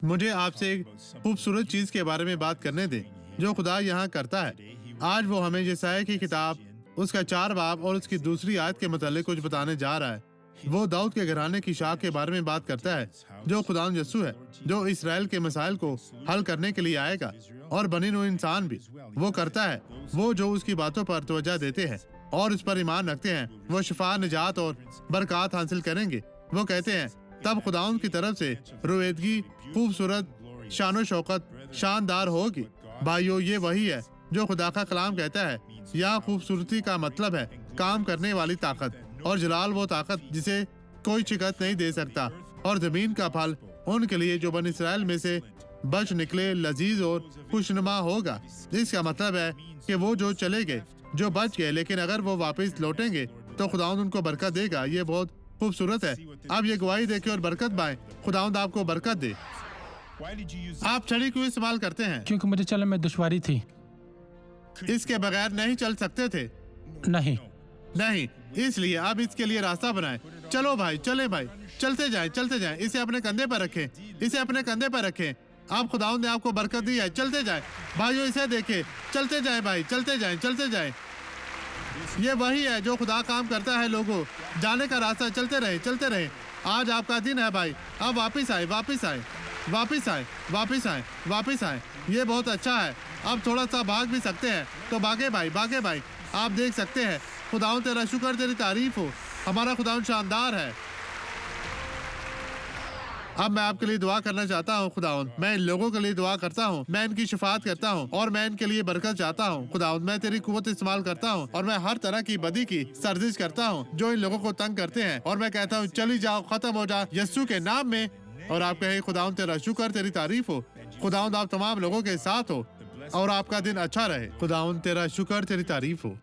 मुझे आपसे एक खूबसूरत चीज के बारे में बात करने दें जो खुदा यहाँ करता है। आज वो हमें यशायाह की किताब उसका 4 बाब और उसकी दूसरी आयत के मुतालिक कुछ बताने जा रहा है। वो दाऊद के घराने की शाख के बारे में बात करता है जो खुदावंद यस्सु है, जो इसराइल के मसाइल को हल करने के लिए आएगा, और बनी नूह इंसान भी वो करता है। वो जो उसकी बातों पर तवज्जो देते हैं और उस पर ईमान रखते हैं, वो शिफा, निजात और बरकत हासिल करेंगे। वो कहते हैं तब खुदावंद की तरफ से रुएदगी, खूबसूरत, शानो शौकत, शानदार होगी। भाइयों, ये वही है जो खुदा का कलाम कहता है। यहाँ खूबसूरती का मतलब है काम करने वाली ताकत, और जलाल वो ताकत जिसे कोई शिकस्त नहीं दे सकता। और जमीन का फल उनके लिए जो बन इसराइल में से बच निकले लजीज और खुशनुमा होगा। इसका मतलब है कि वो जो चले गए, जो बच गए, लेकिन अगर वो वापस लौटेंगे तो खुदावंद उनको बरकत देगा। ये बहुत खूबसूरत है। आप ये गवाही देके और बरकत पाएं। खुदावंद आपको बरकत दे। आप छड़ी क्यों इस्तेमाल करते हैं? क्योंकि मुझे चलने में दुश्वारी थी। इसके बगैर नहीं चल सकते थे? नहीं। नहीं, इसलिए आप इसके लिए रास्ता बनाएं। चलो भाई, चले भाई, चलते जाएं, चलते जाएं। इसे अपने कंधे पर रखें, इसे अपने कंधे पर रखें। आप खुदावंद ने आपको बरकत दी है। चलते जाएं भाइयों, इसे देखें। चलते जाएं भाई, चलते जाएं, चलते जाएं। ये वही है जो खुदा काम करता है। लोगों, जाने का रास्ता, चलते रहे, चलते रहे। आज आपका दिन है भाई। अब वापिस आए, वापिस आए, वापिस आए, वापिस आए, वापिस आए। ये बहुत अच्छा है। अब थोड़ा सा भाग भी सकते हैं तो भागे भाई, भागे भाई। आप देख सकते हैं। खुदावंद तेरा शुक्र, तेरी तारीफ हो। हमारा खुदावंद शानदार है। अब मैं आपके लिए दुआ करना चाहता हूँ। खुदावंद, मैं इन लोगों के लिए दुआ करता हूँ। मैं इनकी शिफात करता हूँ और मैं इनके लिए बरकत चाहता हूँ। खुदावंद, मैं तेरी कुव्वत इस्तेमाल करता हूँ और मैं हर तरह की बदी की सर्जिश करता हूँ जो इन लोगों को तंग करते हैं, और मैं कहता हूँ चली जाओ, खत्म हो जा यस्सु के नाम में। और आप कहे खुदावंद तेरा शुक्र, तेरी तारीफ हो। खुदावंद, आप तमाम लोगों के साथ हो और आपका दिन अच्छा रहे। खुदावंद तेरा शुक्र, तेरी तारीफ हो।